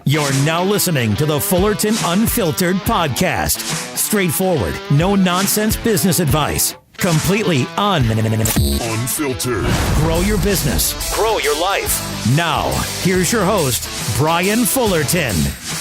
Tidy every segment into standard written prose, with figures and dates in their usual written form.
You're now listening to the Fullerton Unfiltered podcast. Straightforward, no nonsense business advice. Completely unfiltered. Grow your business. Grow your life. Now, here's your host, Brian Fullerton.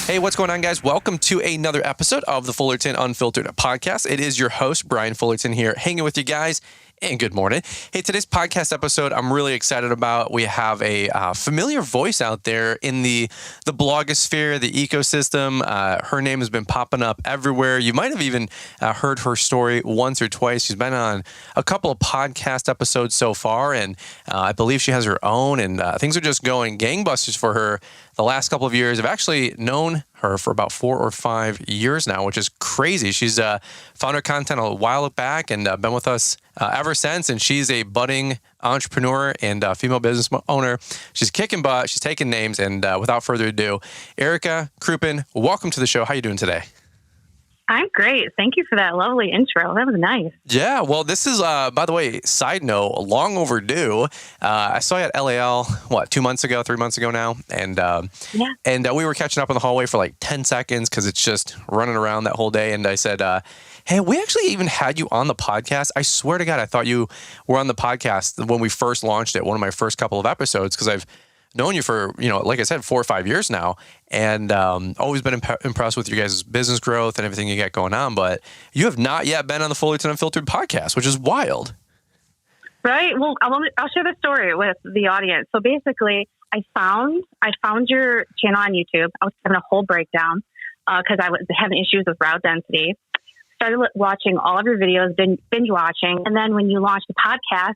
Hey, what's going on, guys? Welcome to another episode of the Fullerton Unfiltered podcast. It is your host, Brian Fullerton, here, hanging with you guys. And good morning. Hey, today's podcast episode I'm really excited about. We have a familiar voice out there in the blogosphere, the ecosystem. Her name has been popping up everywhere. You might have even heard her story once or twice. She's been on a couple of podcast episodes so far, and I believe she has her own, and things are just going gangbusters for her. The last couple of years, I've actually known her for about 4 or 5 years now, which is crazy. She's found her content a while back and been with us ever since. And she's a budding entrepreneur and female business owner. She's kicking butt. She's taking names. And without further ado, Erica Kruppen, welcome to the show. How are you doing today? I'm great. Thank you for that lovely intro. That was nice. Yeah. Well, this is, by the way, side note, long overdue. I saw you at LAL, 3 months ago now? And we were catching up in the hallway for like 10 seconds because it's just running around that whole day. And I said, hey, we actually even had you on the podcast. I swear to God, I thought you were on the podcast when we first launched it, one of my first couple of episodes, because I've known you for, like I said, 4 or 5 years now, and always been impressed with your guys' business growth and everything you got going on. But you have not yet been on the Fullerton Unfiltered podcast, which is wild. Right. Well, I'll share the story with the audience. So basically, I found your channel on YouTube. I was having a whole breakdown because I was having issues with route density. Started watching all of your videos, binge watching, and then when you launched the podcast,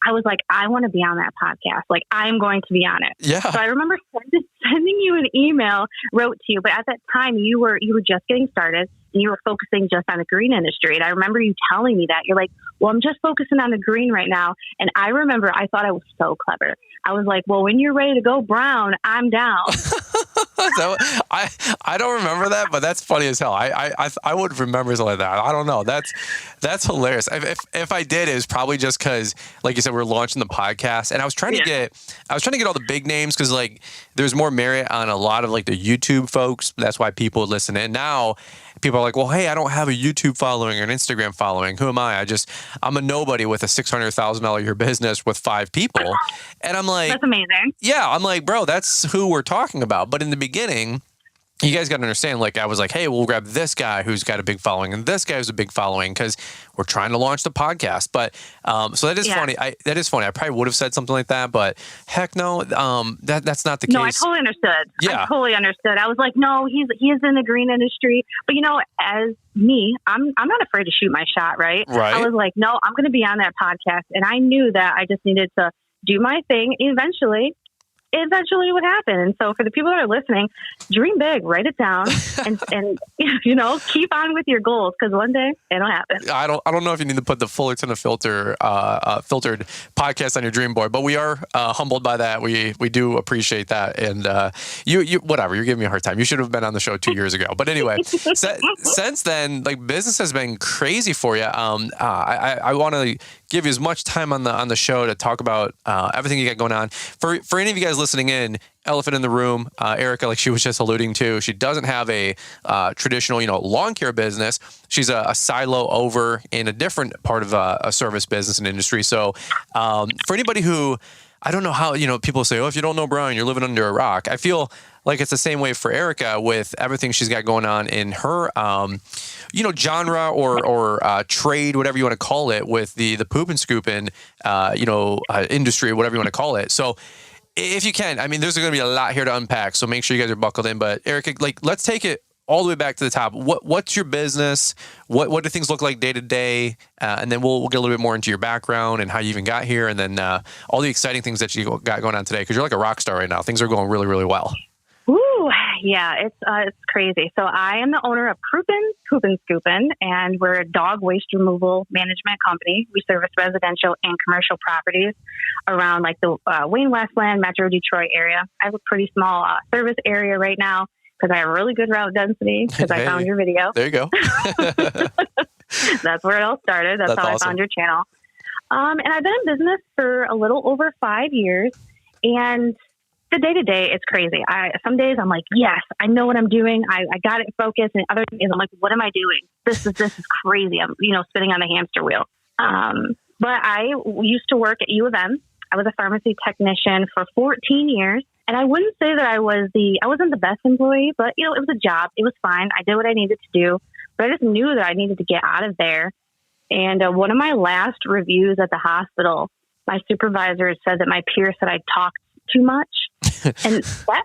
I was like, I want to be on that podcast. Like, I'm going to be on it. Yeah. So I remember sending you an email, wrote to you, but at that time you were just getting started and you were focusing just on the green industry. And I remember you telling me that. You're like, well, I'm just focusing on the green right now. And I remember I thought I was so clever. I was like, well, when you're ready to go brown, I'm down. So I don't remember that, but that's funny as hell. I would remember something like that. I don't know. That's hilarious. If I did, it was probably just because, like you said, we're launching the podcast, and I was trying to get all the big names because like there's more merit on a lot of like the YouTube folks. That's why people would listen in. Now people are like, well, hey, I don't have a YouTube following or an Instagram following. Who am I? I'm a nobody with a $600,000 a year business with 5 people, and I'm like, that's amazing. Yeah, I'm like, bro, that's who we're talking about. But in the beginning, you guys got to understand, like, I was like, hey, we'll grab this guy who's got a big following and this guy who's a big following because we're trying to launch the podcast. But so that is funny. That is funny. I probably would have said something like that, but heck no, that's not the case. No, I totally understood. Yeah. I totally understood. I was like, no, he is in the green industry. But as me, I'm not afraid to shoot my shot, right? Right. I was like, no, I'm going to be on that podcast. And I knew that I just needed to do my thing. Eventually it would happen. And so for the people that are listening, dream big, write it down, and keep on with your goals because one day it'll happen. I don't know if you need to put the Fullerton Filtered podcast on your dream board, but we are humbled by that. We do appreciate that, and you whatever, you're giving me a hard time. You should have been on the show 2 years ago. But anyway, since then, like business has been crazy for you. I want to give you as much time on the show to talk about everything you got going on. For any of you guys listening in, elephant in the room, Erica, like she was just alluding to, she doesn't have a traditional, lawn care business. She's a silo over in a different part of a service business and industry. So for anybody who, I don't know how, people say, oh, if you don't know Brian, you're living under a rock. I feel like it's the same way for Erica with everything she's got going on in her, genre or trade, whatever you want to call it, with the poop and scooping, industry, whatever you want to call it. So if you can, I mean, there's going to be a lot here to unpack. So make sure you guys are buckled in. But Erica, like, let's take it all the way back to the top. What's your business? What do things look like day to day? And then we'll get a little bit more into your background and how you even got here, and then all the exciting things that you got going on today. Because you're like a rock star right now. Things are going really, really well. Ooh, yeah, it's crazy. So I am the owner of Kruppen Poop and Scoopin', and we're a dog waste removal management company. We service residential and commercial properties around like the Wayne Westland, Metro Detroit area. I have a pretty small service area right now because I have really good route density because I found your video. There you go. That's where it all started. That's how awesome. I found your channel. And I've been in business for a little over 5 years, and the day to day, it's crazy. Some days I'm like, yes, I know what I'm doing. I got it focused. And other days I'm like, what am I doing? This is crazy. I'm, spinning on the hamster wheel. But I used to work at U of M. I was a pharmacy technician for 14 years. And I wouldn't say that I wasn't the best employee, but it was a job. It was fine. I did what I needed to do, but I just knew that I needed to get out of there. And one of my last reviews at the hospital, my supervisor said that my peers said I talked too much. And that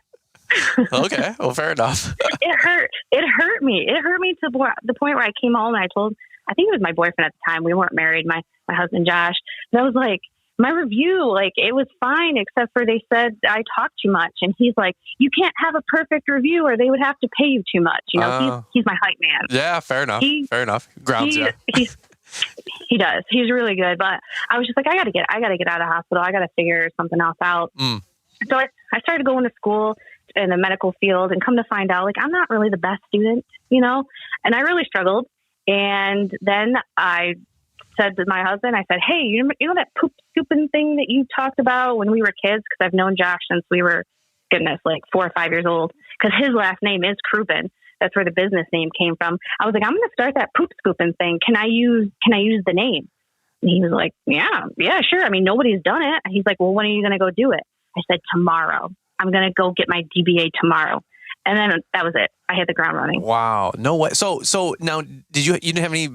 okay, well, fair enough. It hurt me. It hurt me to the point where I came home and I think it was my boyfriend at the time. We weren't married, my husband, Josh. And I was like, my review, it was fine, except for they said I talk too much. And he's like, you can't have a perfect review or they would have to pay you too much. He's my hype man. Yeah, fair enough. Fair enough. Grounds, yeah. He does. He's really good. But I was just like, I got to get out of the hospital. I got to figure something else out. So I started going to school in the medical field and come to find out, I'm not really the best student, and I really struggled. And then I said to my husband, I said, hey, you know that poop scooping thing that you talked about when we were kids? Because I've known Josh since we were, 4 or 5 years old, because his last name is Krupin. That's where the business name came from. I was like, I'm going to start that poop scooping thing. Can I use the name? And he was like, yeah, sure. I mean, nobody's done it. He's like, well, when are you going to go do it? I said, tomorrow. I'm going to go get my DBA tomorrow. And then that was it. I hit the ground running. Wow. No way. So now, you didn't have any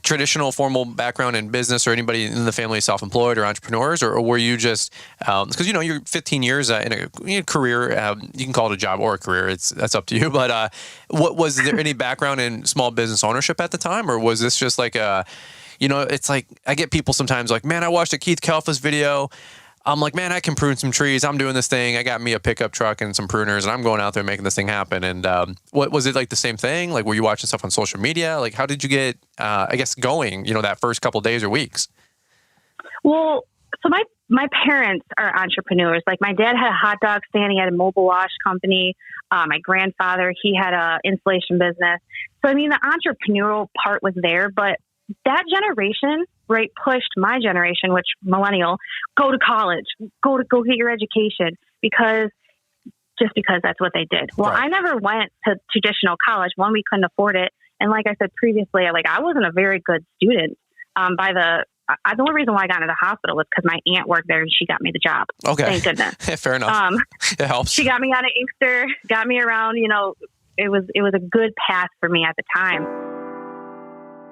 traditional formal background in business, or anybody in the family self-employed or entrepreneurs, or were you just, because, you're 15 years in a career, you can call it a job or a career. That's up to you. But what was there any background in small business ownership at the time? Or was this just it's like, I get people sometimes like, man, I watched a Keith Kalfas video. I'm like, man, I can prune some trees. I'm doing this thing. I got me a pickup truck and some pruners, and I'm going out there making this thing happen. And what was it like the same thing? Were you watching stuff on social media? How did you get, going, that first couple of days or weeks? Well, so my parents are entrepreneurs. My dad had a hot dog stand. He had a mobile wash company. My grandfather, he had a insulation business. So, the entrepreneurial part was there, but that generation, right, pushed my generation, which millennial, go to college, go get your education, because that's what they did. Well, right. I never went to traditional college. One, we couldn't afford it. And like I said previously, I wasn't a very good student. The only reason why I got into the hospital was because my aunt worked there and she got me the job. Okay. Thank goodness. Fair enough. It helps. She got me out of Inkster, got me around, it was a good path for me at the time.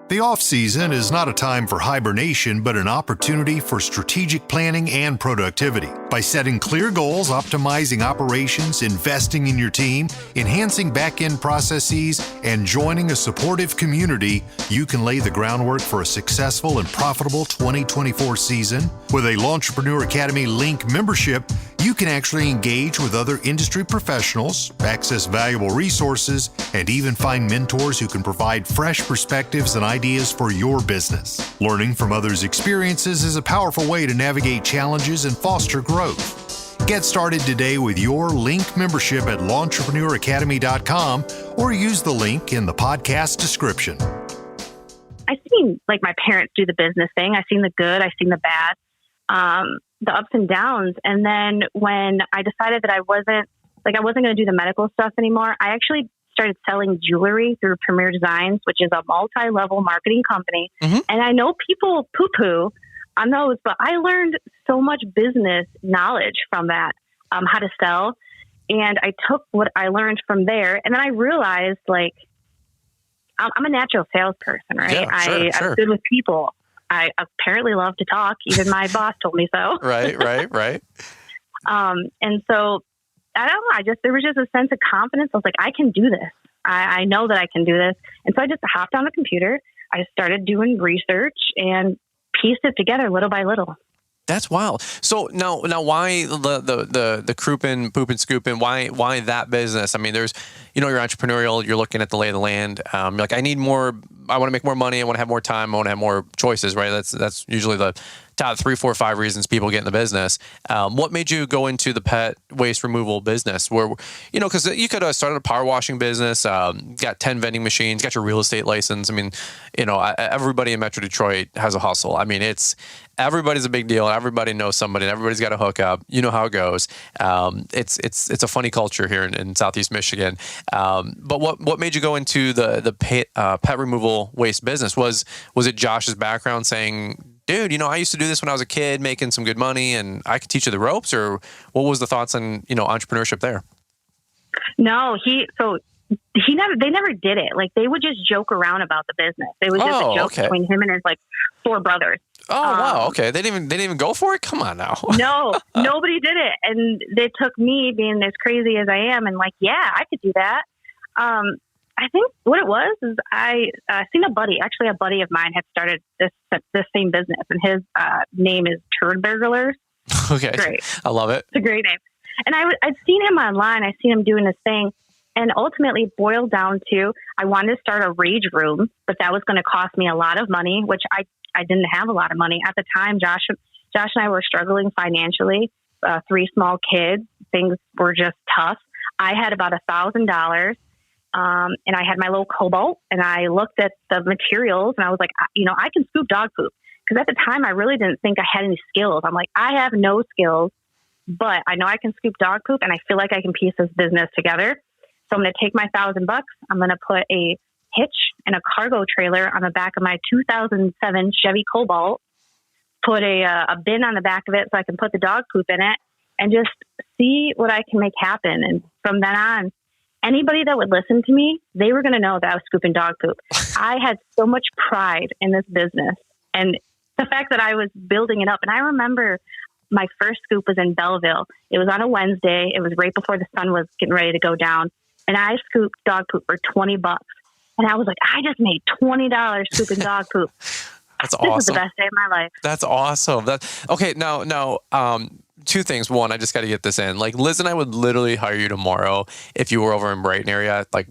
The off-season is not a time for hibernation, but an opportunity for strategic planning and productivity. By setting clear goals, optimizing operations, investing in your team, enhancing back-end processes, and joining a supportive community, you can lay the groundwork for a successful and profitable 2024 season. With a Launchpreneur Academy Link membership, you can actually engage with other industry professionals, access valuable resources, and even find mentors who can provide fresh perspectives and ideas for your business. Learning from others' experiences is a powerful way to navigate challenges and foster growth. Get started today with your Link membership at launchpreneuracademy.com or use the link in the podcast description. I've seen my parents do the business thing. I've seen the good. I've seen the bad. The ups and downs. And then when I decided that I wasn't going to do the medical stuff anymore, I actually started selling jewelry through Premier Designs, which is a multi-level marketing company. Mm-hmm. And I know people poo-poo on those, but I learned so much business knowledge from that, how to sell. And I took what I learned from there. And then I realized I'm a natural salesperson, right? Yeah, sure. I'm good with people. I apparently love to talk. Even my boss told me so. Right. And so I don't know. There was just a sense of confidence. I was like, I can do this. I know that I can do this. And so I just hopped on the computer. I started doing research and pieced it together little by little. That's wild. So now why the Krupin, Poop and Scoopin'? Why that business? There's, you're entrepreneurial. You're looking at the lay of the land. You're like, I need more. I want to make more money. I want to have more time. I want to have more choices. Right. That's usually the top 3, 4, 5 reasons people get in the business. What made you go into the pet waste removal business? Where, because you could have started a power washing business, got 10 vending machines, got your real estate license. I mean, everybody in Metro Detroit has a hustle. I mean, everybody's a big deal. Everybody knows somebody. And everybody's got a hookup. You know how it goes. It's a funny culture here in Southeast Michigan. But what made you go into the pet removal waste business? Was it Josh's background saying, dude, I used to do this when I was a kid, making some good money, and I could teach you the ropes? Or what was the thoughts on entrepreneurship there? No, they never did it. Like, they would just joke around about the business. It was just a joke between him and his 4 brothers. Oh, wow. Okay. They didn't even go for it. Come on now. No, nobody did it. And they took me being as crazy as I am and I could do that. I think what it was is I seen a buddy of mine had started this same business, and his name is Turd Burglars. Okay. Great. I love it. It's a great name. And I'd seen him online. I seen him doing this thing. And ultimately it boiled down to, I wanted to start a rage room, but that was going to cost me a lot of money, which I didn't have a lot of money at the time. Josh and I were struggling financially, 3 small kids. Things were just tough. I had about $1,000. And I had my little Cobalt, and I looked at the materials, and I was like, I can scoop dog poop. Because at the time, I really didn't think I had any skills. I'm like, I have no skills, but I know I can scoop dog poop, and I feel like I can piece this business together. So I'm going to take my $1,000. I'm going to put a hitch and a cargo trailer on the back of my 2007 Chevy Cobalt, put a bin on the back of it so I can put the dog poop in it, and just see what I can make happen. And from then on, anybody that would listen to me, they were going to know that I was scooping dog poop. I had so much pride in this business and the fact that I was building it up. And I remember my first scoop was in Belleville. It was on a Wednesday. It was right before the sun was getting ready to go down. And I scooped dog poop for $20. And I was like, I just made $20 scooping dog poop. That's awesome. This was the best day of my life. That's awesome. Okay. Now, 2 things. One, I just got to get this in. Like, Liz and I would literally hire you tomorrow if you were over in Brighton area. Like,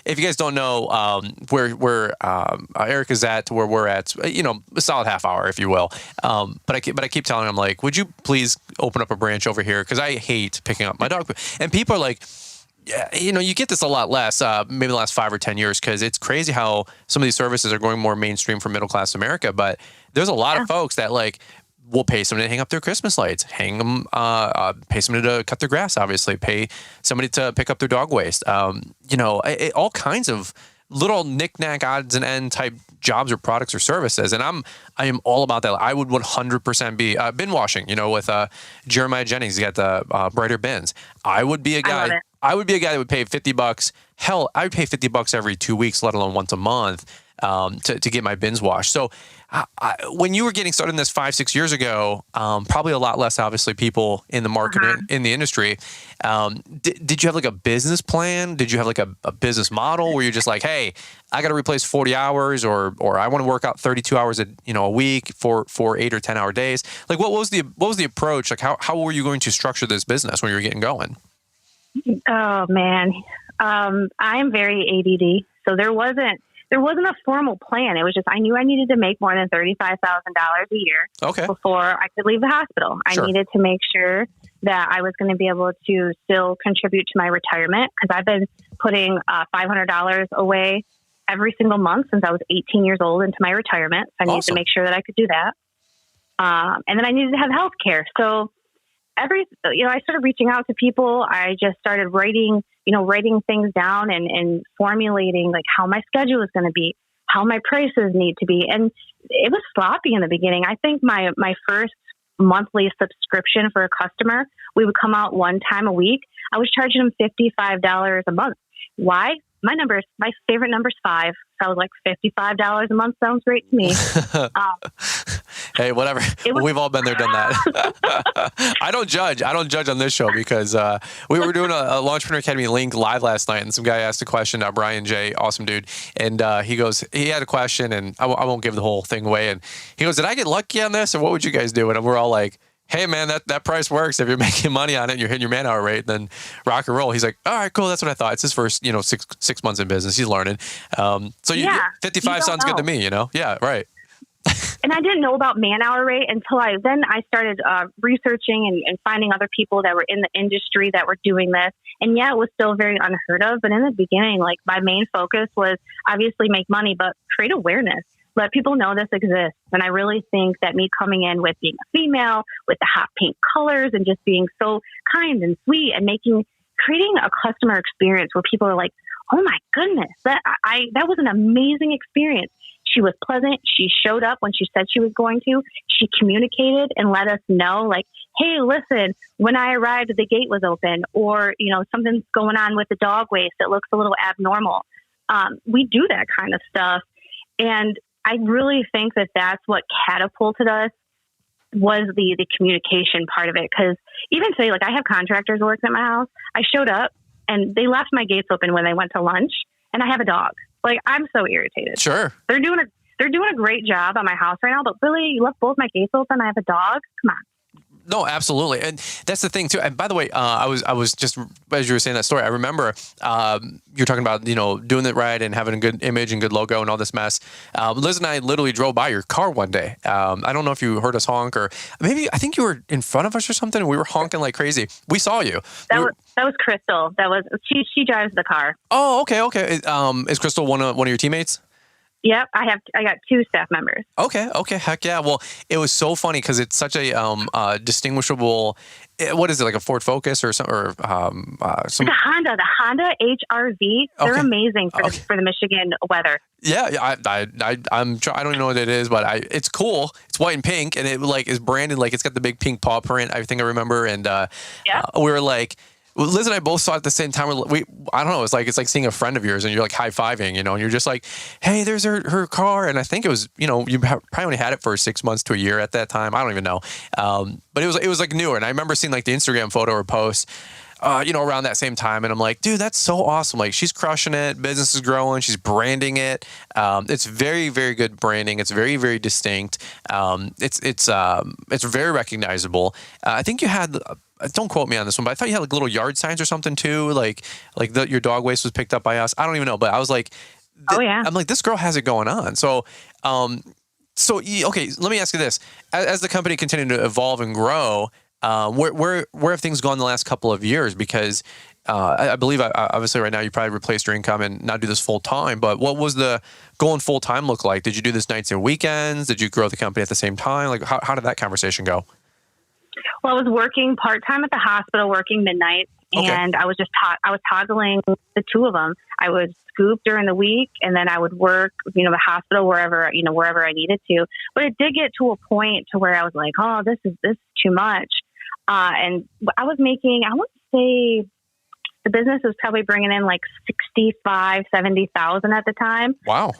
if you guys don't know, where Eric is at, where we're at, a solid half hour, if you will. But I keep telling him, like, would you please open up a branch over here? Because I hate picking up my dog. And people are like, yeah, you get this a lot less, maybe the last 5 or 10 years, because it's crazy how some of these services are going more mainstream for middle class America. But there's a lot of folks that will pay somebody to hang up their Christmas lights, pay somebody to cut their grass, obviously, pay somebody to pick up their dog waste. All kinds of little knick-knack odds and end type jobs or products or services. And I am all about that. I would 100% be bin washing, with Jeremiah Jennings. He got the Brighter Bins. I would be a guy that would pay $50. Hell, I would pay $50 every 2 weeks, let alone once a month, to get my bins washed. So when you were getting started in this 5-6 years ago, probably a lot less, obviously, people in the market, in the industry. Did you have a business plan? Did you have a business model where you're just like, hey, I got to replace 40 hours or I want to work out 32 hours a week for 8 or 10 hour days? Like, what was the approach? Like, how were you going to structure this business when you were getting going? Oh man. I am very ADD. So there wasn't a formal plan. It was just, I knew I needed to make more than $35,000 a year before I could leave the hospital. Sure. I needed to make sure that I was going to be able to still contribute to my retirement, because I've been putting $500 away every single month since I was 18 years old into my retirement. So I needed to make sure that I could do that. And then I needed to have health care. So I started reaching out to people. I just started writing things down and formulating how my schedule is going to be, how my prices need to be. And it was sloppy in the beginning. I think my first monthly subscription for a customer, we would come out 1 time a week. I was charging them $55 a month. Why? My favorite number is 5. So I was like, $55 a month sounds great to me. Hey, whatever. We've all been there, done that. I don't judge on this show, because we were doing a Launchpreneur Academy link live last night, and some guy asked a question, Brian J., awesome dude. And he had a question, and I won't give the whole thing away. And he goes, did I get lucky on this, or what would you guys do? And we're all like, hey man, that price works. If you're making money on it and you're hitting your man hour rate, then rock and roll. He's like, all right, cool. That's what I thought. It's his first, 6 months in business. He's learning. 55 sounds good to me, Yeah, right. And I didn't know about man-hour rate until I started researching and finding other people that were in the industry that were doing this. And yeah, it was still very unheard of. But in the beginning, like my main focus was obviously make money, but create awareness. Let people know this exists. And I really think that me coming in with being a female, with the hot pink colors and just being so kind and sweet and creating a customer experience where people are like, oh my goodness, that was an amazing experience. She was pleasant. She showed up when she said she was going to. She communicated and let us know, like, hey, listen, when I arrived, the gate was open, or, something's going on with the dog waste. It looks a little abnormal. We do that kind of stuff. And I really think that that's what catapulted us was the communication part of it. Because even today, like I have contractors working at my house. I showed up and they left my gates open when they went to lunch, and I have a dog. Like, I'm so irritated. Sure. They're doing a great job at my house right now, but really, you left both my gates open. I have a dog. Come on. No, absolutely. And that's the thing too. And by the way, I was just, as you were saying that story, I remember you're talking about, doing it right and having a good image and good logo and all this mess. Liz and I literally drove by your car one day. I don't know if you heard us honk, or maybe I think you were in front of us or something, and we were honking like crazy. We saw you. That was Crystal. She drives the car. Oh, okay. Is Crystal one of your teammates? Yep, I got 2 staff members. Okay, heck yeah. Well, it was so funny because it's such a distinguishable. What is it, like a Ford Focus or some or some? The Honda HR-V. They're amazing for the Michigan weather. Yeah, I don't even know what it is, but it's cool. It's white and pink, and it like is branded like it's got the big pink paw print. I think I remember, and we were like. Liz and I both saw it at the same time. I don't know. It's like seeing a friend of yours and you're like high-fiving, and you're just like, hey, there's her car. And I think it was, you probably only had it for 6 months to a year at that time. I don't even know. But it was like newer. And I remember seeing like the Instagram photo or post, around that same time. And I'm like, dude, that's so awesome. Like, she's crushing it. Business is growing. She's branding it. It's very, very good branding. It's very, very distinct. It's very recognizable. I think you had, don't quote me on this one, but I thought you had like little yard signs or something too. Like your dog waste was picked up by us. I don't even know, but I was like, oh yeah. I'm like, this girl has it going on. So, okay, let me ask you this. As the company continued to evolve and grow, where have things gone the last couple of years? Because I believe, obviously, right now you probably replaced your income and not do this full time. But what was the going full time look like? Did you do this nights and weekends? Did you grow the company at the same time? Like, how did that conversation go? Well, I was working part time at the hospital, working midnight, and I was toggling the 2 of them. I would scoop during the week, and then I would work, the hospital wherever I needed to. But it did get to a point to where I was like, oh, this is too much. And I was making, I want to say, the business was probably bringing in like 70,000 at the time. Wow.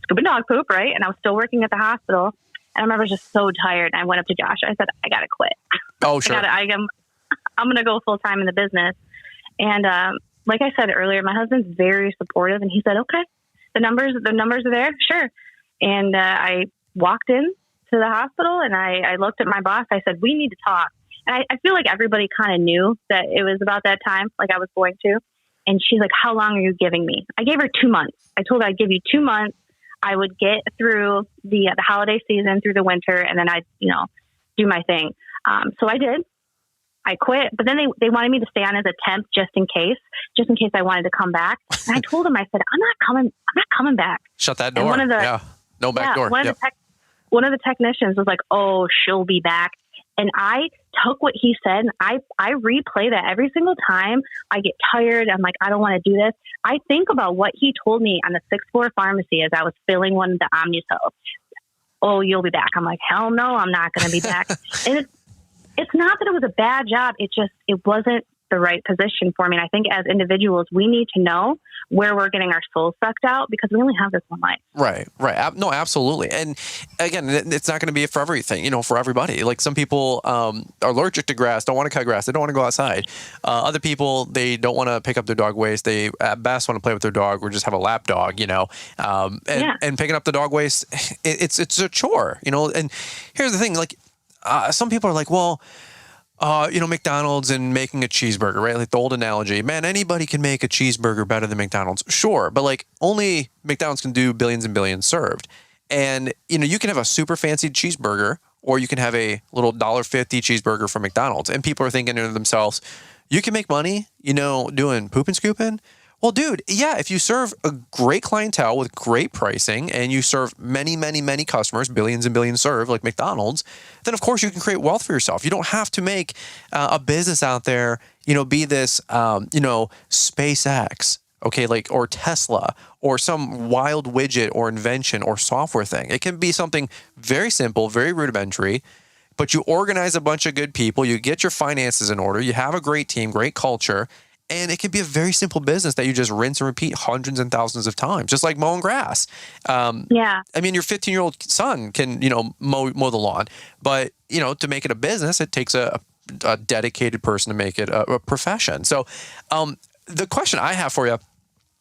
Scooping dog poop, right? And I was still working at the hospital. And I remember I was just so tired. I went up to Josh. I said, I got to quit. Oh, sure. I'm going to go full time in the business. And like I said earlier, my husband's very supportive. And he said, okay, the numbers are there. Sure. And I walked in to the hospital and I looked at my boss. I said, we need to talk. And I feel like everybody kind of knew that it was about that time, like I was going to. And she's like, how long are you giving me? I gave her 2 months. I told her I'd give you 2 months. I would get through the holiday season, through the winter, and then I'd, do my thing. So I did. I quit, but then they wanted me to stay on as a temp just in case I wanted to come back. And I told them, I said, I'm not coming back. Shut that door. No back door. One of the technicians was like, oh, she'll be back. And I took what he said and I replay that every single time I get tired. I'm like, I don't want to do this. I think about what he told me on the 6th floor pharmacy as I was filling one of the Omnicell. Oh, you'll be back. I'm like, hell no, I'm not going to be back. And it's not that it was a bad job. It wasn't the right position for me. And I think as individuals, we need to know where we're getting our souls sucked out because we only have this one life. Right. No, absolutely. And again, it's not going to be for everything, for everybody. Like some people are allergic to grass, don't want to cut grass. They don't want to go outside. Other people, they don't want to pick up their dog waste. They at best want to play with their dog or just have a lap dog, and picking up the dog waste, it's a chore, and here's the thing, like some people are like, well, McDonald's and making a cheeseburger, right? Like the old analogy, man, anybody can make a cheeseburger better than McDonald's. Sure. But like only McDonald's can do billions and billions served. And, you can have a super fancy cheeseburger, or you can have a little $1.50 cheeseburger from McDonald's. And people are thinking to themselves, you can make money, doing poop and scooping. Well, dude, yeah, if you serve a great clientele with great pricing and you serve many, many, many customers, billions and billions served like McDonald's, then of course you can create wealth for yourself. You don't have to make a business out there, be this, SpaceX, okay, or Tesla or some wild widget or invention or software thing. It can be something very simple, very rudimentary, but you organize a bunch of good people, you get your finances in order, you have a great team, great culture, and it can be a very simple business that you just rinse and repeat hundreds and thousands of times, just like mowing grass. Yeah. I mean, your 15-year-old son can, mow the lawn, but, to make it a business, it takes a dedicated person to make it a profession. So the question I have for you,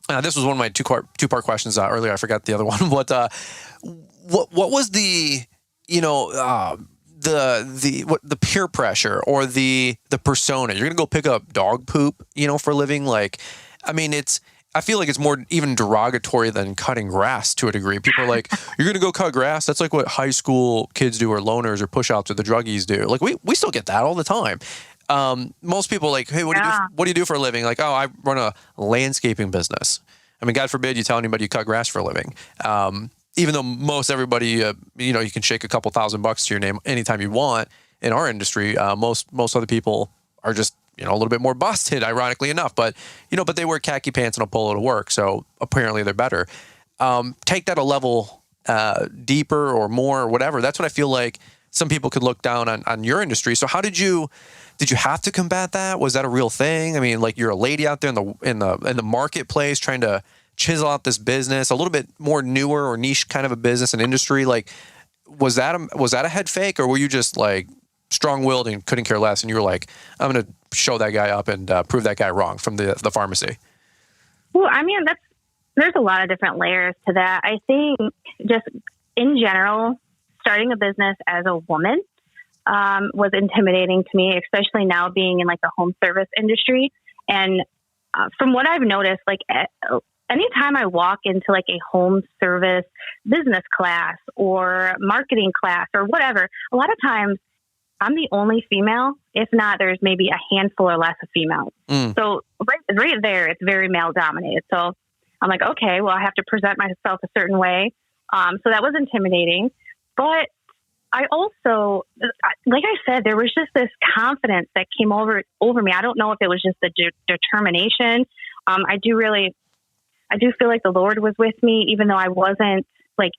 this was one of my two-part questions earlier. I forgot the other one. What was the the peer pressure or the persona? You're gonna go pick up dog poop, for a living. I feel like it's more even derogatory than cutting grass to a degree. People are like, you're gonna go cut grass? That's like what high school kids do, or loners, or push-outs, or the druggies do. We still get that all the time. Most people are like, hey, what do you do for a living? Like, oh, I run a landscaping business. I mean, God forbid you tell anybody you cut grass for a living. Even though most everybody, you can shake a couple $1,000 to your name anytime you want in our industry. Most other people are just, a little bit more busted, ironically enough. But they wear khaki pants and a polo to work. So apparently they're better. Take that a level deeper or more or whatever. That's what I feel like some people could look down on your industry. So how did you have to combat that? Was that a real thing? I mean, you're a lady out there in the marketplace trying to chisel out this business, a little bit more newer or niche kind of a business and industry. Was that a head fake, or were you just strong-willed and couldn't care less, and you were like, I'm going to show that guy up and prove that guy wrong from the pharmacy? Well, I mean, there's a lot of different layers to that. I think just in general, starting a business as a woman was intimidating to me, especially now being in the home service industry. And from what I've noticed, anytime I walk into a home service business class or marketing class or whatever, a lot of times I'm the only female. If not, there's maybe a handful or less of females. So right there, it's very male dominated. So I'm like, okay, well, I have to present myself a certain way. So that was intimidating. But I also, like I said, there was just this confidence that came over me. I don't know if it was just the determination. I do feel like the Lord was with me, even though I wasn't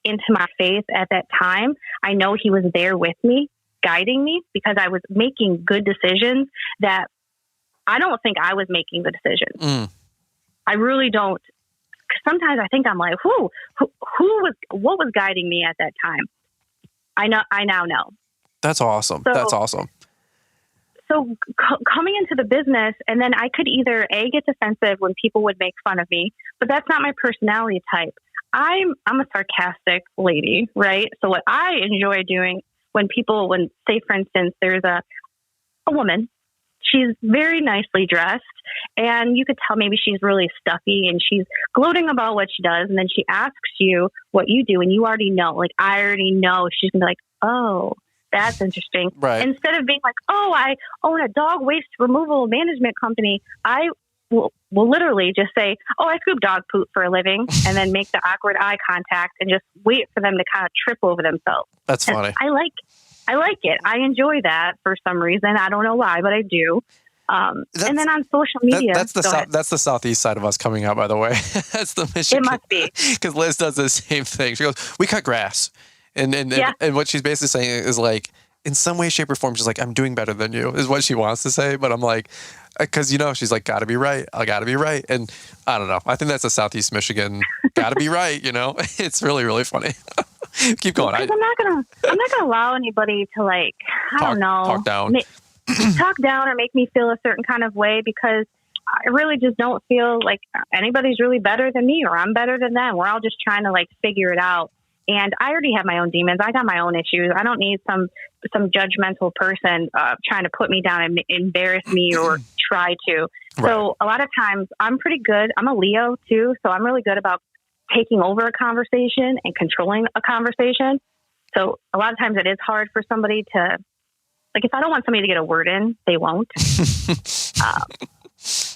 into my faith at that time. I know He was there with me, guiding me, because I was making good decisions that I don't think I was making the decisions. I really don't. Sometimes I think I'm like, what was guiding me at that time? I now know. That's awesome. That's awesome. So coming into the business, and then I could either get defensive when people would make fun of me, but that's not my personality type. I'm a sarcastic lady, right? So what I enjoy doing when say for instance, there's a woman, she's very nicely dressed, and you could tell maybe she's really stuffy and she's gloating about what she does, and then she asks you what you do, and you already know, I already know she's gonna be like, oh, that's interesting. Right. Instead of being like, oh, I own a dog waste removal management company, I will literally just say, oh, I scoop dog poop for a living, and then make the awkward eye contact and just wait for them to kind of trip over themselves. That's funny. And I like it. I enjoy that for some reason. I don't know why, but I do. And then on social media, that's the southeast side of us coming out, by the way. That's the Michigan. It must be, because Liz does the same thing. She goes, we cut grass. And what she's basically saying is in some way, shape, or form, she's like, I'm doing better than you, is what she wants to say. But I'm like, because, she's like, gotta be right. I gotta be right. And I don't know. I think that's a Southeast Michigan, gotta be right. It's really, really funny. Keep going. I'm not gonna allow anybody to talk down. Talk down or make me feel a certain kind of way, because I really just don't feel like anybody's really better than me or I'm better than them. We're all just trying to figure it out. And I already have my own demons. I got my own issues. I don't need some judgmental person trying to put me down and embarrass me or try to. Right. So a lot of times I'm pretty good. I'm a Leo too. So I'm really good about taking over a conversation and controlling a conversation. So a lot of times it is hard for somebody to, like, if I don't want somebody to get a word in, they won't.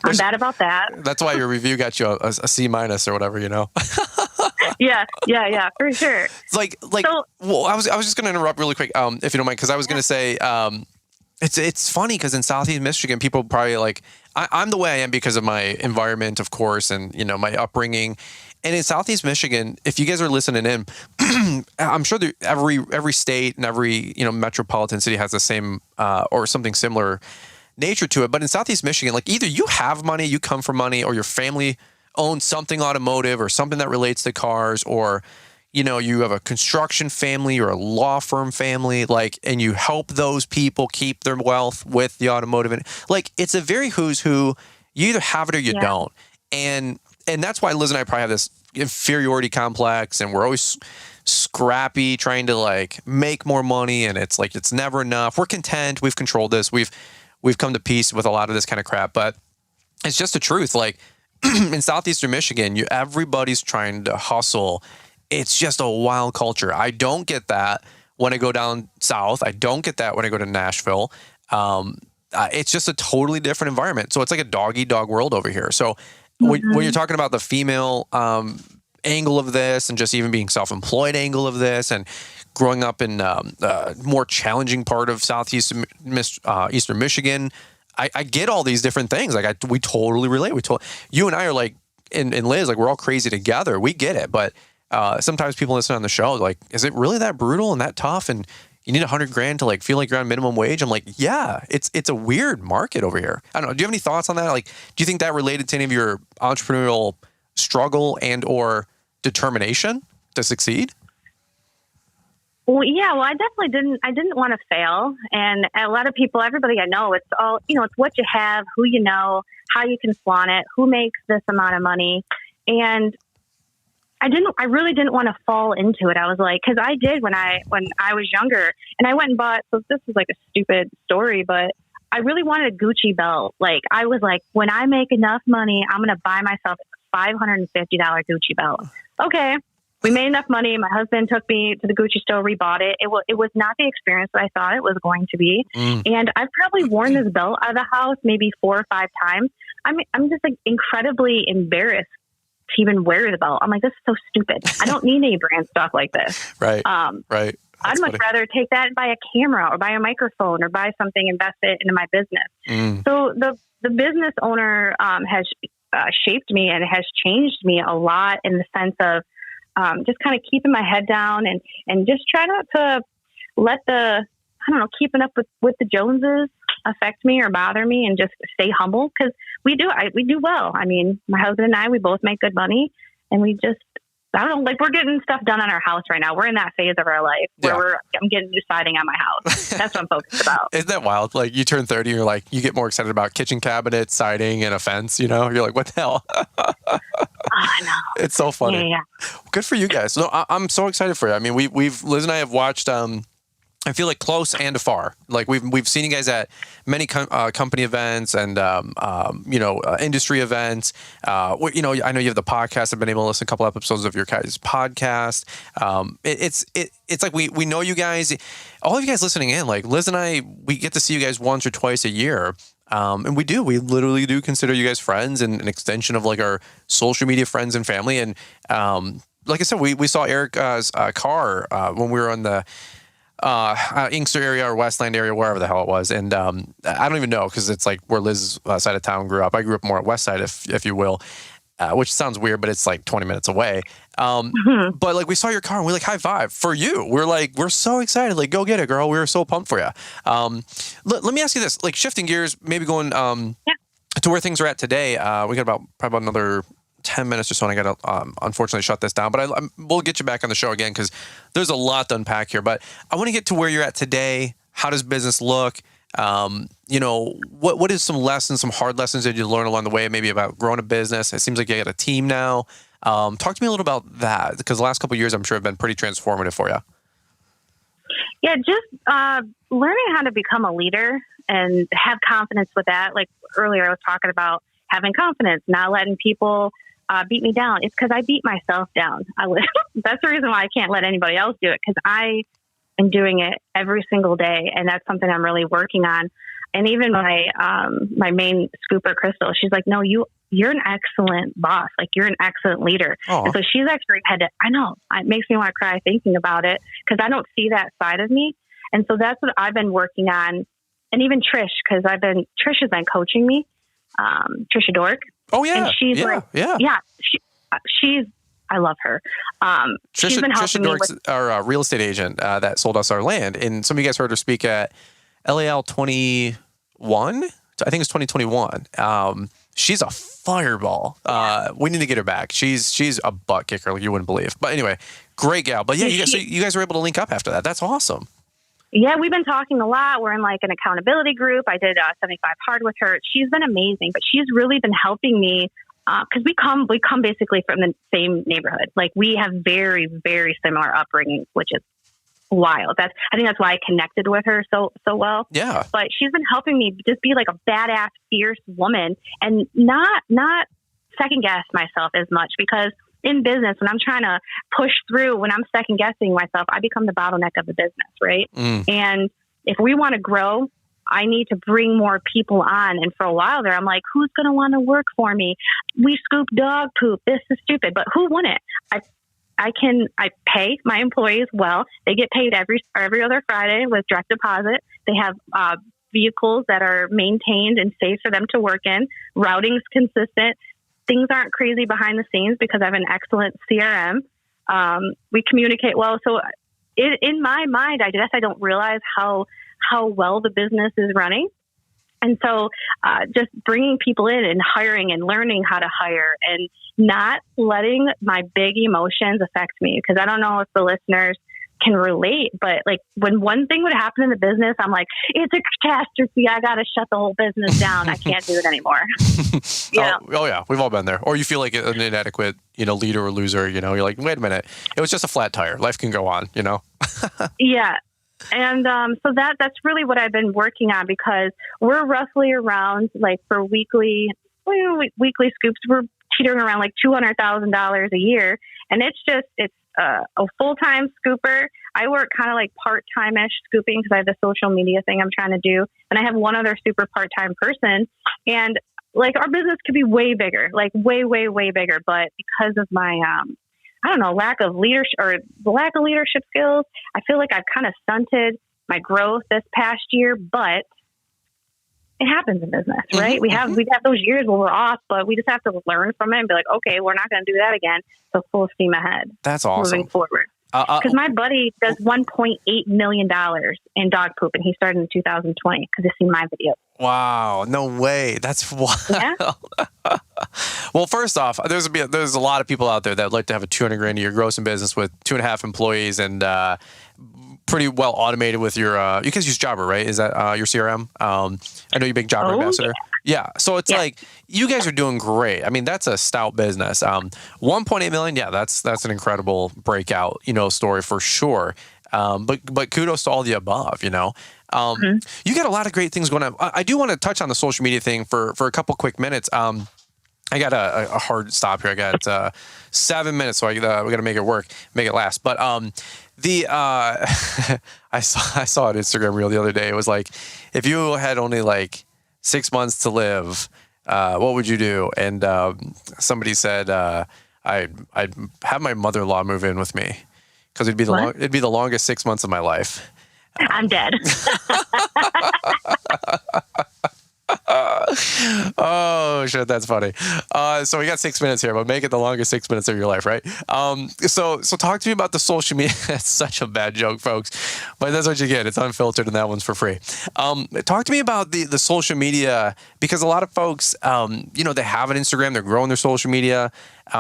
I'm bad about that. That's why your review got you a C- or whatever, you know? Yeah, for sure. Well, I was just going to interrupt really quick, if you don't mind, because I was going to say, it's funny because in Southeast Michigan, people probably like, I'm the way I am because of my environment, of course, and, you know, my upbringing. And in Southeast Michigan, if you guys are listening in, I'm sure that every state and every, you know, metropolitan city has the same or something similar nature to it. But in Southeast Michigan, like, either you have money, you come from money, or your family owns something automotive or something that relates to cars, or, you know, you have a construction family or a law firm family, like, and you help those people keep their wealth with the automotive. And like, it's a very who's who. You either have it or you don't. And that's why Liz and I probably have this inferiority complex, and we're always scrappy, trying to like make more money. And it's like, it's never enough. We're content. We've controlled this. We've come to peace with a lot of this kind of crap, but it's just the truth. Like in Southeastern Michigan, everybody's trying to hustle. It's just a wild culture. I don't get that when I go down south. I don't get that when I go to Nashville. It's just a totally different environment. So it's like a dog-eat-dog world over here. So when you're talking about the female angle of this, and just even being self-employed angle of this, and growing up in a more challenging part of Eastern Michigan, I get all these different things. Like we totally relate. You and I are like, and Liz, like, we're all crazy together. We get it. But sometimes people listen on the show, like, is it really that brutal and that tough? And you need $100,000 to like feel like you're on minimum wage. I'm like, yeah, it's a weird market over here. I don't know. Do you have any thoughts on that? Like, do you think that related to any of your entrepreneurial struggle and or determination to succeed? Well, yeah, I definitely didn't want to fail. And a lot of people, everybody I know, it's all, you know, it's what you have, who you know, how you can flaunt it, who makes this amount of money. And I really didn't want to fall into it. I was like, cause I did when I was younger, and I went and bought, so this is like a stupid story, but I really wanted a Gucci belt. Like, I was like, when I make enough money, I'm going to buy myself a $550 Gucci belt. Okay. We made enough money. My husband took me to the Gucci store. We bought it. It was not the experience that I thought it was going to be. And I've probably worn this belt out of the house maybe 4 or 5 times. I'm just like incredibly embarrassed to even wear the belt. I'm like, this is so stupid. I don't need any brand stuff like this. Right. Right. I'd much rather take that and buy a camera or buy a microphone or buy something, invest it into my business. So the business owner has shaped me and has changed me a lot in the sense of just kind of keeping my head down and just try not to let keeping up with the Joneses affect me or bother me, and just stay humble, because we do well. I mean, my husband and I, we both make good money, and we just, I don't know, like, we're getting stuff done on our house right now. We're in that phase of our life where I'm getting siding on my house. That's what I'm focused about. Isn't that wild? Like, you turn 30, you're like, you get more excited about kitchen cabinets, siding, and a fence, you know? You're like, what the hell? I know. It's so funny. Yeah. Good for you guys. So I'm so excited for you. I mean, Liz and I have watched, I feel like close and afar. Like we've seen you guys at many company events and industry events. I know you have the podcast. I've been able to listen to a couple episodes of your guys' podcast. It's like we know you guys. All of you guys listening in, like Liz and I, we get to see you guys once or twice a year. And we literally do consider you guys friends and an extension of like our social media friends and family. And like I said, we saw Eric's car when we were on the Inkster area or Westland area, wherever the hell it was. And I don't even know, because it's like where Liz's side of town grew up. I grew up more at West Side, if you will, which sounds weird, but it's like 20 minutes away. But like we saw your car and we like high five for you. We're so excited. Like, go get it, girl. We were so pumped for you. Let me ask you this, like shifting gears, maybe going to where things are at today. We got probably about another 10 minutes or so, and I got to unfortunately shut this down, but we'll get you back on the show again, because there's a lot to unpack here. But I want to get to where you're at today. How does business look? What is some lessons, some hard lessons that you learn along the way, maybe about growing a business? It seems like you got a team now. Talk to me a little about that, because the last couple of years, I'm sure, have been pretty transformative for you. Yeah, just learning how to become a leader and have confidence with that. Like earlier, I was talking about having confidence, not letting people beat me down. It's because I beat myself down. That's the reason why I can't let anybody else do it, because I am doing it every single day, and that's something I'm really working on. And even my main scooper, Crystal, she's like, no, you're an excellent boss. Like, you're an excellent leader. Aww. And so she's actually I know, it makes me want to cry thinking about it, because I don't see that side of me. And so that's what I've been working on. And even Trish, because Trish has been coaching me, Trisha Dork. Oh yeah. And she's I love her. She's been helping Trisha Dork's our real estate agent that sold us our land. And some of you guys heard her speak at LAL 21. I think it's 2021. She's a fireball. We need to get her back. She's a butt kicker like you wouldn't believe. But anyway, great gal. But yeah, you guys were able to link up after that. That's awesome. Yeah, we've been talking a lot. We're in like an accountability group. I did 75 Hard with her. She's been amazing, but she's really been helping me because we come basically from the same neighborhood. Like, we have very, very similar upbringings, which is wild. I think that's why I connected with her so well. Yeah. But she's been helping me just be like a badass, fierce woman, and not second guess myself as much, because in business, when I'm trying to push through, when I'm second guessing myself, I become the bottleneck of the business, right? And if we want to grow, I need to bring more people on. And for a while there, I'm like, who's going to want to work for me? We scoop dog poop. This is stupid. But who wouldn't? I pay my employees well. They get paid every other Friday with direct deposit. They have vehicles that are maintained and safe for them to work in. Routing's consistent. Things aren't crazy behind the scenes because I have an excellent CRM. We communicate well. So in my mind, I guess I don't realize how well the business is running. And so just bringing people in and hiring and learning how to hire and not letting my big emotions affect me. Because I don't know if the listeners can relate, but like when one thing would happen in the business, I'm like, it's a catastrophe. I got to shut the whole business down. I can't do it anymore. Oh yeah. We've all been there. Or you feel like an inadequate, leader or loser, you're like, wait a minute, it was just a flat tire. Life can go on, Yeah. And so that's really what I've been working on, because we're roughly around, like, for weekly scoops, we're teetering around like $200,000 a year. And it's a full-time scooper. I work kind of like part-time-ish scooping because I have the social media thing I'm trying to do. And I have one other super part-time person. And like, our business could be way bigger, like way, way, way bigger. But because of my, lack of leadership skills, I feel like I've kind of stunted my growth this past year, but it happens in business, right? We have those years where we're off, but we just have to learn from it and be like, okay, we're not going to do that again. So full steam ahead. That's awesome. Moving forward. Because my buddy does $1.8 million in dog poop, and he started in 2020 because he's seen my video. Wow, no way. That's wild. Yeah? Well, first off, there's a lot of people out there that would like to have a $200,000 a year gross in business with 2.5 employees and pretty well automated with your, you guys use Jobber, right? Is that your CRM? I know you're a big Jobber ambassador. Yeah. So it's like, you guys are doing great. I mean, that's a stout business. 1.8 million. Yeah, that's an incredible breakout, story for sure. But kudos to all the above, You got a lot of great things going on. I do want to touch on the social media thing for a couple quick minutes. I got a hard stop here. I got 7 minutes, so we got to make it last. But I saw an Instagram reel the other day. It was like, if you had only like 6 months to live, what would you do? And somebody said, I'd have my mother-in-law move in with me because it'd be the longest 6 months of my life. I'm dead. Oh shit, that's funny. So we got 6 minutes here, but make it the longest 6 minutes of your life, right? So talk to me about the social media. It's such a bad joke, folks, but that's what you get. It's unfiltered, and that one's for free. Talk to me about the social media, because a lot of folks, they have an Instagram, they're growing their social media.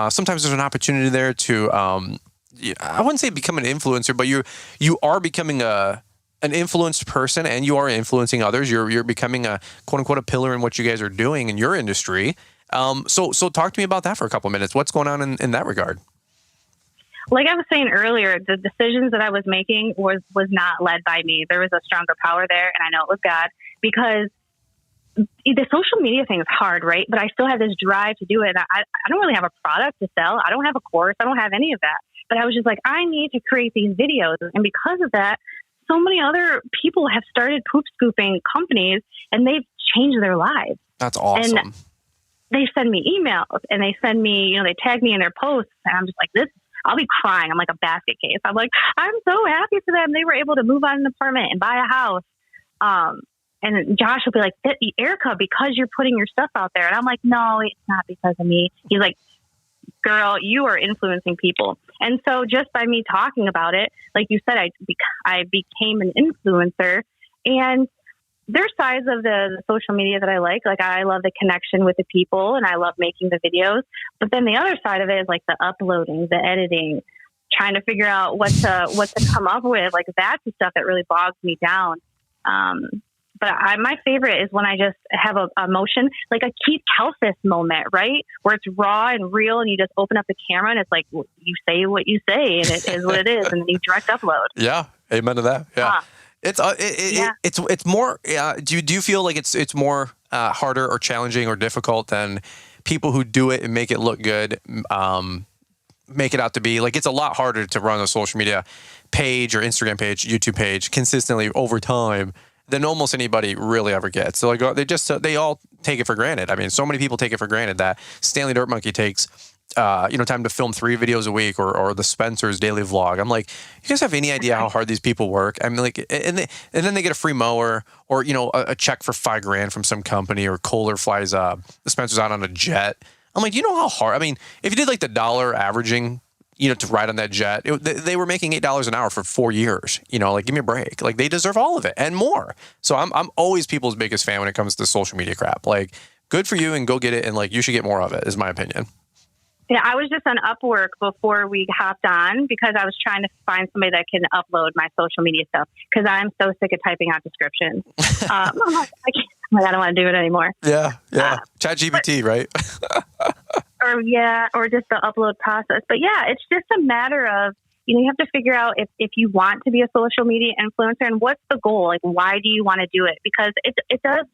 Sometimes there's an opportunity there to, I wouldn't say become an influencer, but you are becoming an influenced person, and you are influencing others. You're becoming a quote unquote a pillar in what you guys are doing in your industry. So talk to me about that for a couple of minutes. What's going on in that regard? Like I was saying earlier, the decisions that I was making was not led by me. There was a stronger power there, and I know it was God, because the social media thing is hard, right? But I still have this drive to do it. I don't really have a product to sell. I don't have a course. I don't have any of that. But I was just like, I need to create these videos. And because of that, so many other people have started poop scooping companies and they've changed their lives. That's awesome. And they send me emails and they send me, they tag me in their posts. And I'm just like, I'll be crying. I'm like a basket case. I'm like, I'm so happy for them. They were able to move out of an apartment and buy a house. And Josh will be like, Erica, because you're putting your stuff out there. And I'm like, no, it's not because of me. He's like, girl, you are influencing people. And so just by me talking about it, like you said, I became an influencer. And there's sides of the social media that I like. Like, I love the connection with the people and I love making the videos. But then the other side of it is like the uploading, the editing, trying to figure out what to come up with. Like, that's the stuff that really bogs me down. But my favorite is when I just have a motion, like a Keith Kalfas moment, right? Where it's raw and real and you just open up the camera and it's like, you say what you say and it is what it is. And then you direct upload. Yeah. Amen to that. Yeah. It's more, do you feel like it's more harder or challenging or difficult than people who do it and make it look good, make it out to be? Like, it's a lot harder to run a social media page or Instagram page, YouTube page consistently over time than almost anybody really ever gets. So like, they all take it for granted. I mean, so many people take it for granted that Stanley Dirt Monkey takes, time to film 3 videos a week or the Spencer's daily vlog. I'm like, you guys have any idea how hard these people work? I mean, like, and then they get a free mower or, a check for $5,000 from some company, or Kohler flies the Spencer's out on a jet. I'm like, do you know how hard? I mean, if you did like the dollar averaging, to ride on that jet, they were making $8 an hour for 4 years. Like, give me a break. Like, they deserve all of it and more. So I'm always people's biggest fan when it comes to social media crap. Like, good for you and go get it. And like, you should get more of it, is my opinion. Yeah, I was just on Upwork before we hopped on because I was trying to find somebody that can upload my social media stuff because I'm so sick of typing out descriptions. I'm like, I don't want to do it anymore. Yeah. ChatGPT, right? or just the upload process. But yeah, it's just a matter of, you have to figure out if you want to be a social media influencer and what's the goal? Like, why do you want to do it? Because it does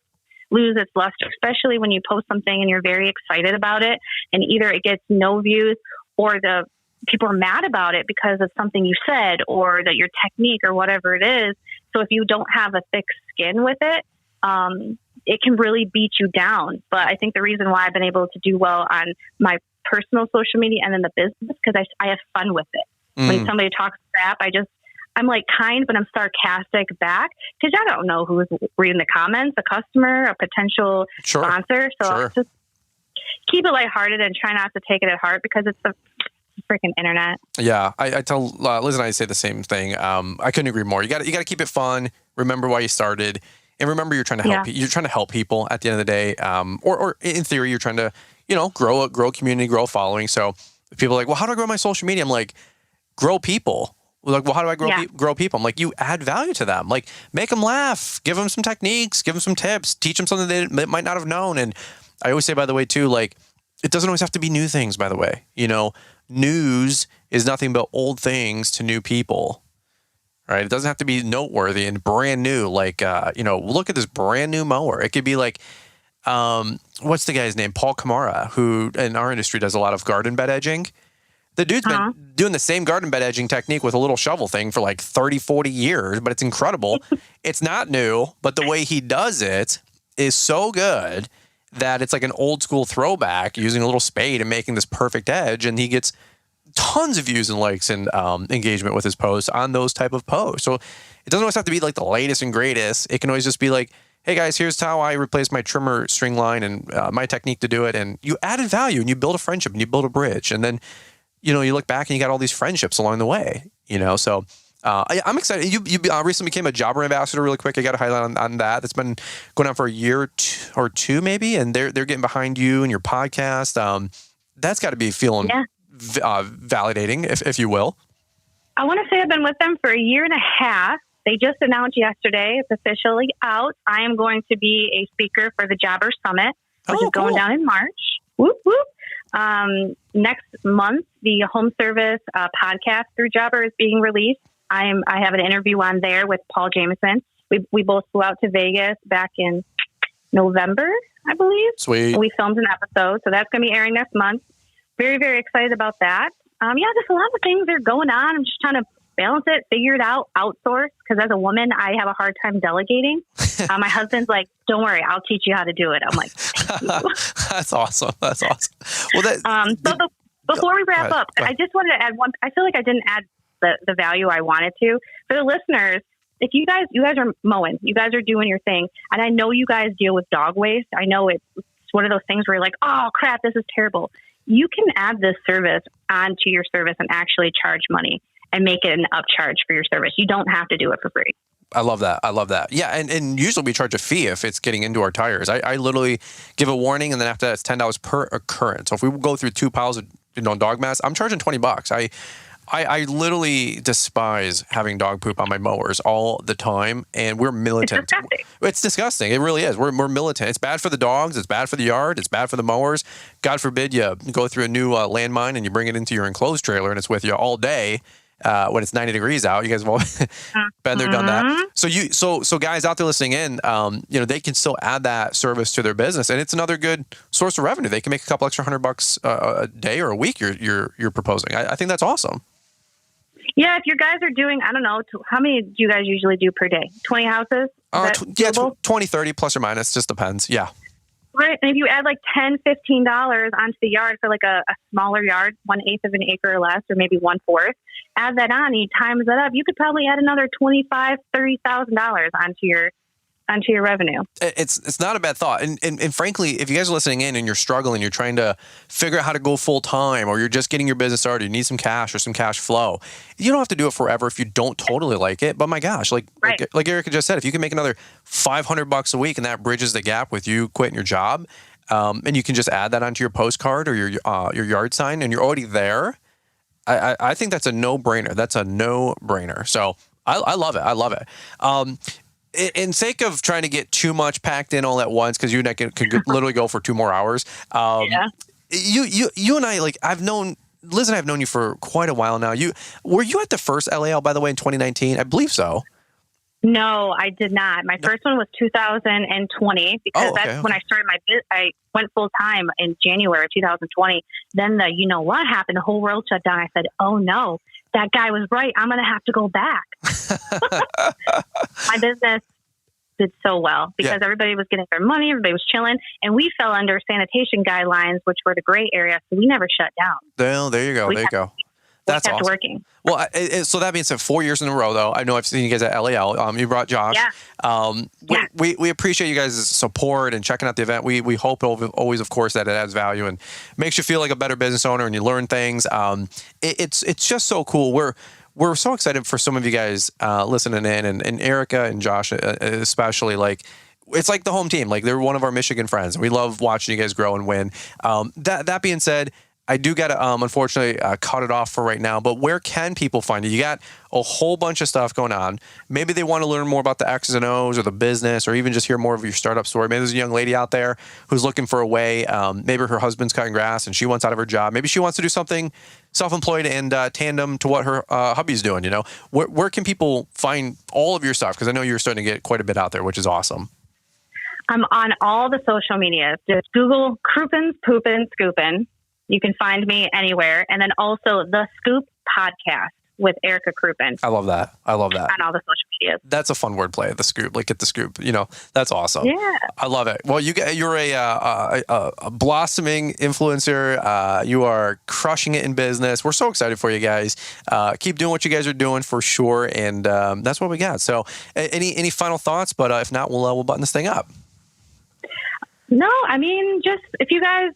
lose its luster, especially when you post something and you're very excited about it and either it gets no views or the people are mad about it because of something you said or that your technique or whatever it is. So if you don't have a thick skin with it, it can really beat you down. But I think the reason why I've been able to do well on my personal social media and then the business, because I have fun with it. When somebody talks crap, I'm like kind, but I'm sarcastic back because I don't know who's reading the comments, a customer, a potential sponsor. So just keep it lighthearted and try not to take it at heart because it's the freaking internet. Yeah, I tell Liz and I say the same thing. I couldn't agree more. You got to keep it fun. Remember why you started, and remember you're trying to help. You're trying to help people at the end of the day. Or in theory, you're trying to grow a community, grow a following. So if people are like, well, how do I grow my social media? I'm like, grow people. Like, well, how do I grow people? I'm like, you add value to them. Like, make them laugh, give them some techniques, give them some tips, teach them something they might not have known. And I always say, by the way, too, like, it doesn't always have to be new things, by the way. News is nothing but old things to new people, right? It doesn't have to be noteworthy and brand new. Like, look at this brand new mower. It could be like, what's the guy's name? Paul Kamara, who in our industry does a lot of garden bed edging. The dude's been doing the same garden bed edging technique with a little shovel thing for like 30, 40 years, but it's incredible. It's not new, but the way he does it is so good that it's like an old school throwback using a little spade and making this perfect edge. And he gets tons of views and likes and engagement with his posts on those type of posts. So it doesn't always have to be like the latest and greatest. It can always just be like, hey guys, here's how I replaced my trimmer string line and my technique to do it. And you added value and you build a friendship and you build a bridge. And then you look back and you got all these friendships along the way, so I'm excited. You recently became a Jobber ambassador really quick. I got to highlight on that. That's been going on for a year or two maybe, and they're getting behind you and your podcast. That's got to be feeling validating, if you will. I want to say I've been with them for a year and a half. They just announced yesterday, it's officially out. I am going to be a speaker for the Jobber Summit, which is going down in March. Whoop, whoop. Next month, the home service podcast through Jobber is being released. I have an interview on there with Paul Jameson. We both flew out to Vegas back in November, I believe. Sweet. And we filmed an episode, so that's going to be airing next month. Very, very excited about that. Just a lot of things are going on. I'm just trying to balance it, figure it out, outsource. Because as a woman, I have a hard time delegating. My husband's like, "Don't worry, I'll teach you how to do it." I'm like, "Thank you." That's awesome. That's awesome. Well, before we wrap up, I just wanted to add one. I feel like I didn't add the value I wanted to for the listeners. If you guys are mowing, you guys are doing your thing, and I know you guys deal with dog waste. I know it's one of those things where you're like, "Oh crap, this is terrible." You can add this service onto your service and actually charge money and make it an upcharge for your service. You don't have to do it for free. I love that. I love that. Yeah, and usually we charge a fee if it's getting into our tires. I literally give a warning, and then after that, it's $10 per occurrence. So if we go through 2 piles of dog mess, I'm charging $20. I literally despise having dog poop on my mowers all the time, and we're militant. It's disgusting. It's disgusting. It really is. We're militant. It's bad for the dogs. It's bad for the yard. It's bad for the mowers. God forbid you go through a new landmine and you bring it into your enclosed trailer and it's with you all day when it's 90 degrees out. You guys have all been there, done that. So guys out there listening in, they can still add that service to their business, and it's another good source of revenue. They can make a couple extra $100 a day or a week. You're proposing. I think that's awesome. Yeah, if you guys are doing, I don't know, how many do you guys usually do per day? 20 houses? 20, 30 plus or minus, just depends. Yeah. Right. And if you add like $10, $15 onto the yard for like a smaller yard, 1/8 of an acre or less, or maybe 1/4, add that on, and you times that up, you could probably add another $25,000, $30,000 onto your revenue. It's not a bad thought. And frankly, if you guys are listening in and you're struggling, you're trying to figure out how to go full time, or you're just getting your business started, you need some cash or some cash flow. You don't have to do it forever if you don't totally like it. But my gosh, like Erica just said, if you can make another $500 a week and that bridges the gap with you quitting your job, and you can just add that onto your postcard or your yard sign, and you're already there. I think that's a no-brainer. That's a no-brainer. So I love it. I love it. In sake of trying to get too much packed in all at once, because you and I can literally go for 2 more hours. You and I, like, Liz and I have known you for quite a while now. Were you at the first LAL, by the way, in 2019? I believe so. No, I did not. My first one was 2020 because that's when I started my business. I went full time in January of 2020. Then what happened? The whole world shut down. I said, "Oh no, that guy was right. I'm going to have to go back." My business did so well because everybody was getting their money. Everybody was chilling. And we fell under sanitation guidelines, which were the gray area. So we never shut down. Well, there you go. There you go. That's kept awesome. Working. Well, so that being said, 4 years in a row, though, I know I've seen you guys at LAL. You brought Josh. Yeah. We appreciate you guys' support and checking out the event. We hope always, of course, that it adds value and makes you feel like a better business owner and you learn things. It's just so cool. We're so excited for some of you guys listening in, and Erica and Josh especially. Like, it's like the home team. Like, they're one of our Michigan friends. We love watching you guys grow and win. That being said, I do got to, unfortunately, cut it off for right now. But where can people find you? You got a whole bunch of stuff going on. Maybe they want to learn more about the X's and O's or the business, or even just hear more of your startup story. Maybe there's a young lady out there who's looking for a way. Maybe her husband's cutting grass and she wants out of her job. Maybe she wants to do something self-employed and tandem to what her hubby's doing. Where can people find all of your stuff? Because I know you're starting to get quite a bit out there, which is awesome. I'm on all the social media. Just Google Crouppin' Poopin' Scoopin'. You can find me anywhere. And then also the Scoop podcast with Erica Crouppin'. I love that. On all the social media. That's a fun wordplay. The Scoop, like get the scoop. That's awesome. Yeah, I love it. Well, you're a blossoming influencer. You are crushing it in business. We're so excited for you guys. Keep doing what you guys are doing for sure. And that's what we got. So, any final thoughts? But if not, we'll button this thing up. No, I mean, just if you guys.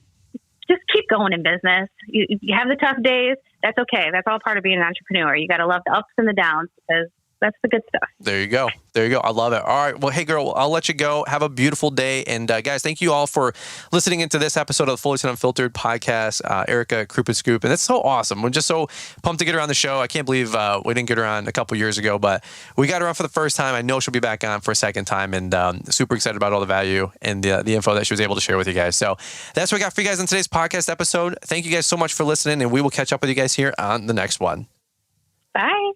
Just keep going in business. You have the tough days. That's okay. That's all part of being an entrepreneur. You got to love the ups and the downs because that's the good stuff. There you go. I love it. All right. Well, hey, girl, I'll let you go. Have a beautiful day. And guys, thank you all for listening into this episode of the Fullerton Unfiltered podcast. Erica Crouppin' Scoop. And that's so awesome. We're just so pumped to get her on the show. I can't believe we didn't get her on a couple years ago, but we got her on for the first time. I know she'll be back on for a second time, and super excited about all the value and the info that she was able to share with you guys. So that's what we got for you guys in today's podcast episode. Thank you guys so much for listening, and we will catch up with you guys here on the next one. Bye.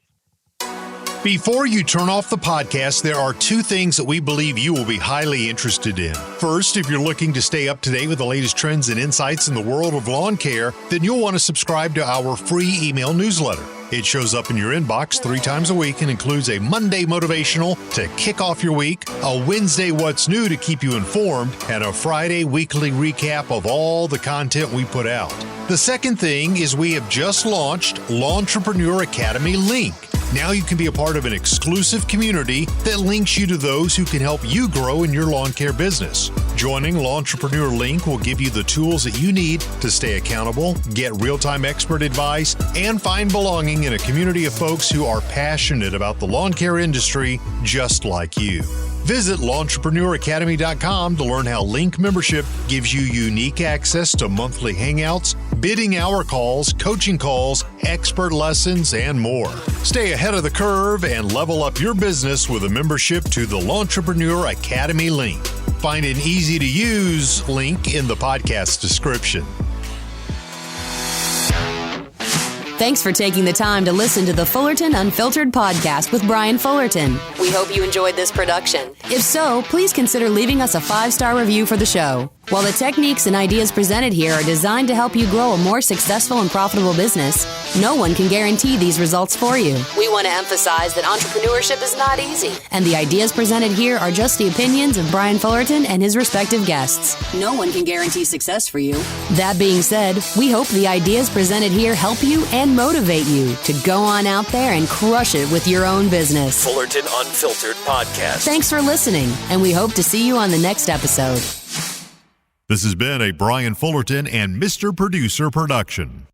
Before you turn off the podcast, there are two things that we believe you will be highly interested in. First, if you're looking to stay up to date with the latest trends and insights in the world of lawn care, then you'll want to subscribe to our free email newsletter. It shows up in your inbox 3 times a week and includes a Monday motivational to kick off your week, a Wednesday what's new to keep you informed, and a Friday weekly recap of all the content we put out. The second thing is we have just launched Lawntrepreneur Academy Link. Now you can be a part of an exclusive community that links you to those who can help you grow in your lawn care business. Joining Lawntrepreneur Link will give you the tools that you need to stay accountable, get real-time expert advice, and find belonging in a community of folks who are passionate about the lawn care industry just like you. Visit LawnTrepreneurAcademy.com to learn how Link membership gives you unique access to monthly hangouts, bidding hour calls, coaching calls, expert lessons, and more. Stay ahead of the curve and level up your business with a membership to the Lawntrepreneur Academy Link. Find an easy-to-use link in the podcast description. Thanks for taking the time to listen to the Fullerton Unfiltered podcast with Brian Fullerton. We hope you enjoyed this production. If so, please consider leaving us a 5-star review for the show. While the techniques and ideas presented here are designed to help you grow a more successful and profitable business, no one can guarantee these results for you. We want to emphasize that entrepreneurship is not easy, and the ideas presented here are just the opinions of Brian Fullerton and his respective guests. No one can guarantee success for you. That being said, we hope the ideas presented here help you and motivate you to go on out there and crush it with your own business. Fullerton Unfiltered Podcast. Thanks for listening, and we hope to see you on the next episode. This has been a Brian Fullerton and Mr. Producer production.